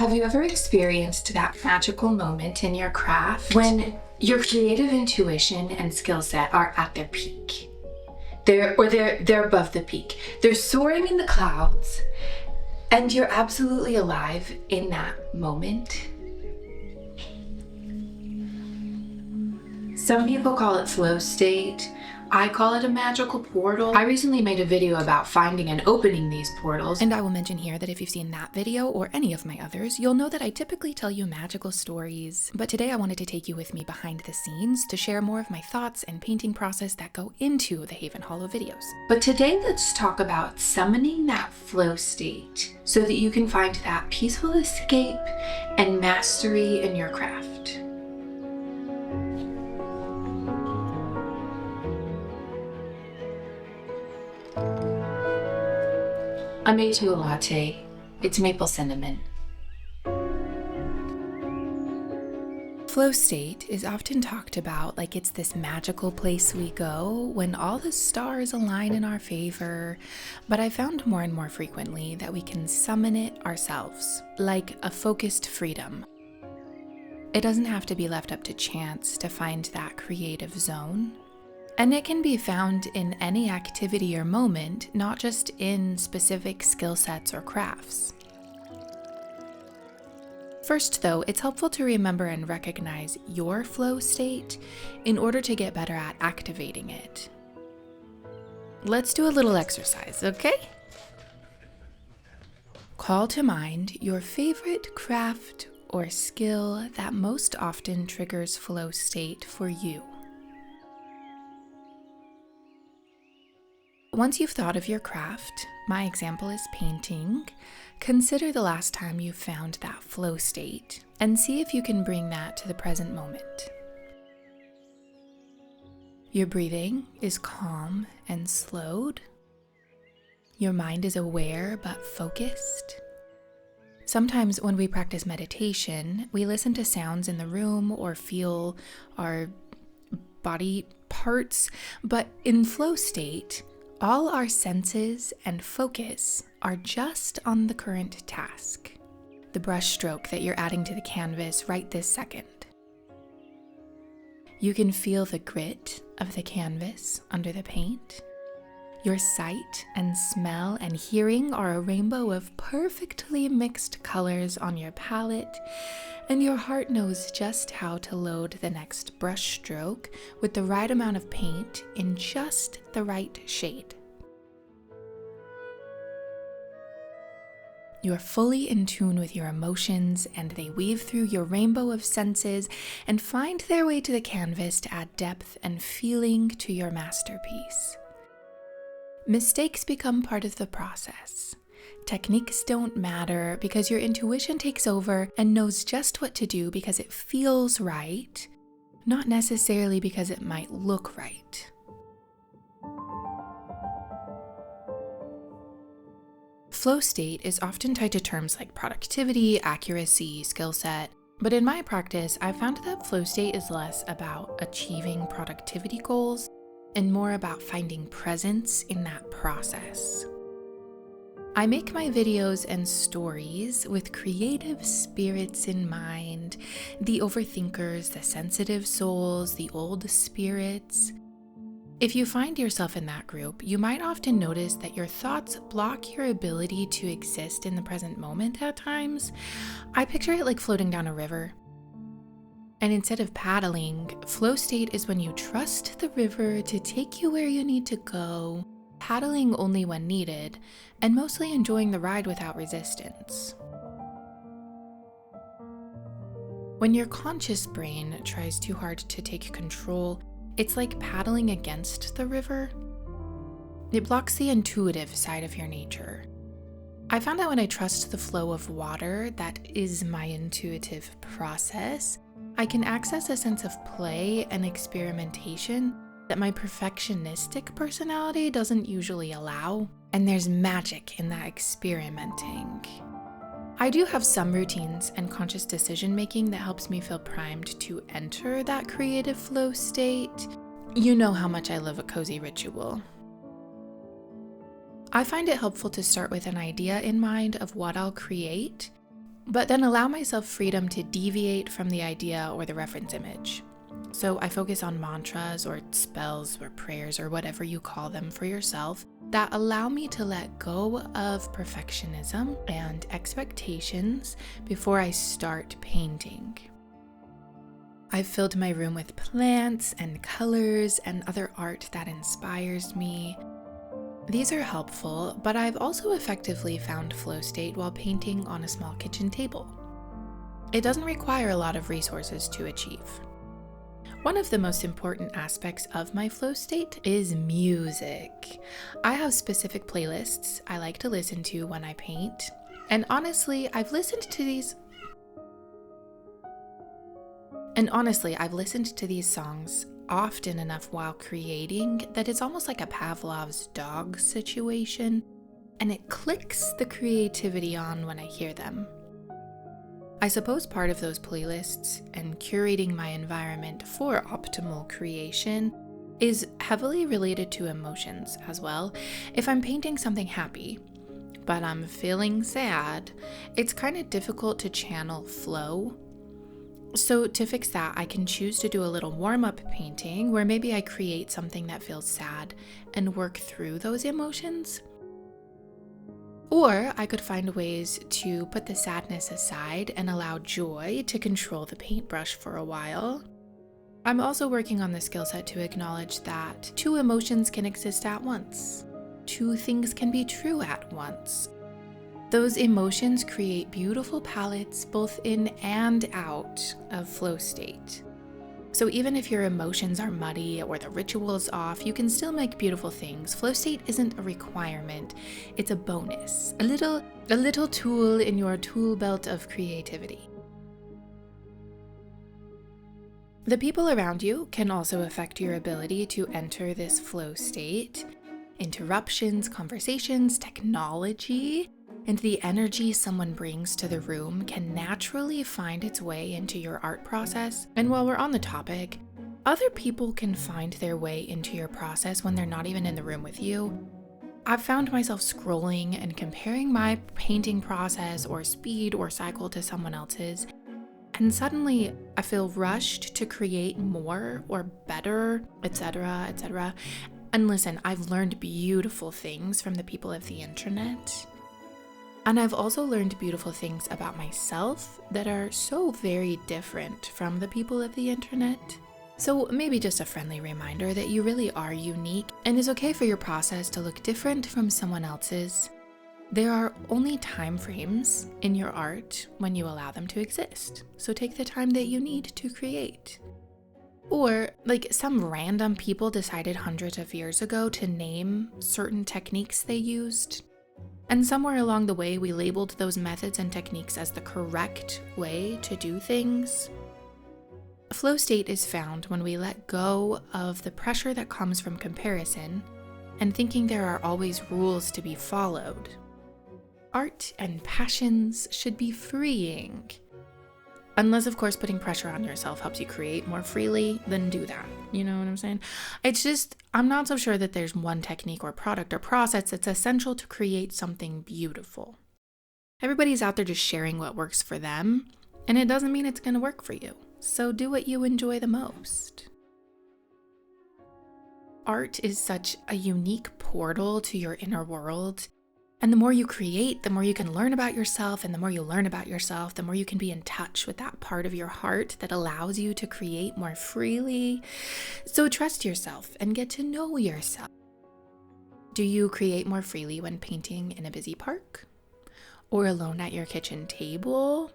Have you ever experienced that magical moment in your craft when your creative intuition and skill set are at their peak? They're above the peak. They're soaring in the clouds, and you're absolutely alive in that moment. Some people call it flow state. I call it a magical portal. I recently made a video about finding and opening these portals. And I will mention here that if you've seen that video or any of my others, you'll know that I typically tell you magical stories. But today I wanted to take you with me behind the scenes to share more of my thoughts and painting process that go into the Haven Hollow videos. But today let's talk about summoning that flow state so that you can find that peaceful escape and mastery in your craft. I made you a latte. It's maple cinnamon. Flow state is often talked about like it's this magical place we go when all the stars align in our favor, but I found more and more frequently that we can summon it ourselves, like a focused freedom. It doesn't have to be left up to chance to find that creative zone. And it can be found in any activity or moment, not just in specific skill sets or crafts. First, though, it's helpful to remember and recognize your flow state in order to get better at activating it. Let's do a little exercise, okay? Call to mind your favorite craft or skill that most often triggers flow state for you. Once you've thought of your craft, my example is painting, consider the last time you found that flow state and see if you can bring that to the present moment. Your breathing is calm and slowed. Your mind is aware but focused. Sometimes when we practice meditation, we listen to sounds in the room or feel our body parts, but in flow state, all our senses and focus are just on the current task, the brush stroke that you're adding to the canvas right this second. You can feel the grit of the canvas under the paint. Your sight and smell and hearing are a rainbow of perfectly mixed colors on your palette, and your heart knows just how to load the next brush stroke with the right amount of paint in just the right shade. You're fully in tune with your emotions, and they weave through your rainbow of senses and find their way to the canvas to add depth and feeling to your masterpiece. Mistakes become part of the process. Techniques don't matter because your intuition takes over and knows just what to do because it feels right, not necessarily because it might look right. Flow state is often tied to terms like productivity, accuracy, skill set, but in my practice, I've found that flow state is less about achieving productivity goals and more about finding presence in that process. I make my videos and stories with creative spirits in mind, the overthinkers, the sensitive souls, the old spirits. If you find yourself in that group, you might often notice that your thoughts block your ability to exist in the present moment at times. I picture it like floating down a river. And instead of paddling, flow state is when you trust the river to take you where you need to go, paddling only when needed, and mostly enjoying the ride without resistance. When your conscious brain tries too hard to take control, it's like paddling against the river. It blocks the intuitive side of your nature. I found that when I trust the flow of water, that is my intuitive process, I can access a sense of play and experimentation that my perfectionistic personality doesn't usually allow, and there's magic in that experimenting. I do have some routines and conscious decision making that helps me feel primed to enter that creative flow state. You know how much I love a cozy ritual. I find it helpful to start with an idea in mind of what I'll create, but then allow myself freedom to deviate from the idea or the reference image. So I focus on mantras or spells or prayers or whatever you call them for yourself that allow me to let go of perfectionism and expectations before I start painting. I've filled my room with plants and colors and other art that inspires me. These are helpful, but I've also effectively found flow state while painting on a small kitchen table. It doesn't require a lot of resources to achieve. One of the most important aspects of my flow state is music. I have specific playlists I like to listen to when I paint, and honestly, I've listened to these songs often enough while creating that it's almost like a Pavlov's dog situation, and it clicks the creativity on when I hear them. I suppose part of those playlists and curating my environment for optimal creation is heavily related to emotions as well. If I'm painting something happy, but I'm feeling sad, it's kind of difficult to channel flow. So to fix that, I can choose to do a little warm-up painting where maybe I create something that feels sad and work through those emotions. Or I could find ways to put the sadness aside and allow joy to control the paintbrush for a while. I'm also working on the skill set to acknowledge that two emotions can exist at once. Two things can be true at once. Those emotions create beautiful palettes both in and out of flow state. So even if your emotions are muddy or the ritual is off, you can still make beautiful things. Flow state isn't a requirement, it's a bonus. A little tool in your tool belt of creativity. The people around you can also affect your ability to enter this flow state. Interruptions, conversations, technology, and the energy someone brings to the room can naturally find its way into your art process. And while we're on the topic, other people can find their way into your process when they're not even in the room with you. I've found myself scrolling and comparing my painting process or speed or cycle to someone else's, and suddenly I feel rushed to create more or better, etc., etc. And listen, I've learned beautiful things from the people of the internet. And I've also learned beautiful things about myself that are so very different from the people of the internet. So maybe just a friendly reminder that you really are unique and it's okay for your process to look different from someone else's. There are only time frames in your art when you allow them to exist. So take the time that you need to create. Or like some random people decided hundreds of years ago to name certain techniques they used. And somewhere along the way, we labeled those methods and techniques as the correct way to do things. Flow state is found when we let go of the pressure that comes from comparison and thinking there are always rules to be followed. Art and passions should be freeing. Unless, of course, putting pressure on yourself helps you create more freely, then do that. You know what I'm saying? It's just, I'm not so sure that there's one technique or product or process that's essential to create something beautiful. Everybody's out there just sharing what works for them, and it doesn't mean it's going to work for you. So do what you enjoy the most. Art is such a unique portal to your inner world. And the more you create, the more you can learn about yourself. And the more you learn about yourself, the more you can be in touch with that part of your heart that allows you to create more freely. So trust yourself and get to know yourself. Do you create more freely when painting in a busy park? Or alone at your kitchen table?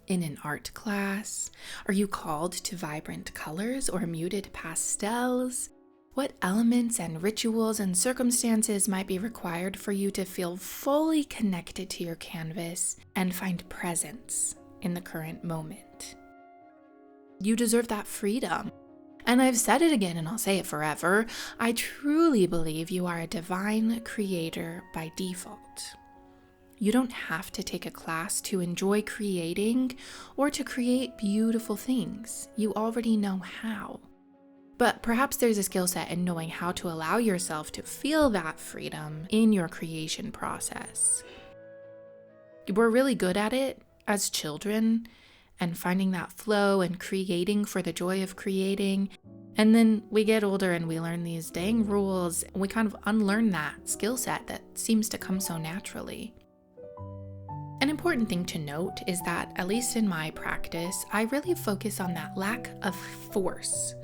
In an art class? Are you called to vibrant colors or muted pastels? What elements and rituals and circumstances might be required for you to feel fully connected to your canvas and find presence in the current moment? You deserve that freedom. And I've said it again and I'll say it forever. I truly believe you are a divine creator by default. You don't have to take a class to enjoy creating or to create beautiful things. You already know how. But perhaps there's a skill set in knowing how to allow yourself to feel that freedom in your creation process. We're really good at it as children and finding that flow and creating for the joy of creating. And then we get older and we learn these dang rules, and we kind of unlearn that skill set that seems to come so naturally. An important thing to note is that, at least in my practice, I really focus on that lack of force.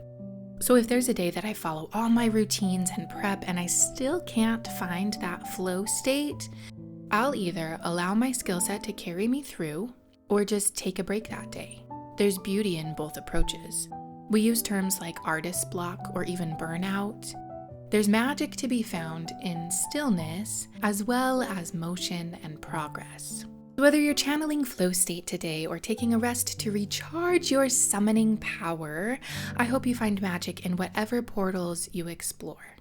So if there's a day that I follow all my routines and prep and I still can't find that flow state, I'll either allow my skill set to carry me through or just take a break that day. There's beauty in both approaches. We use terms like artist block or even burnout. There's magic to be found in stillness as well as motion and progress. Whether you're channeling flow state today or taking a rest to recharge your summoning power, I hope you find magic in whatever portals you explore.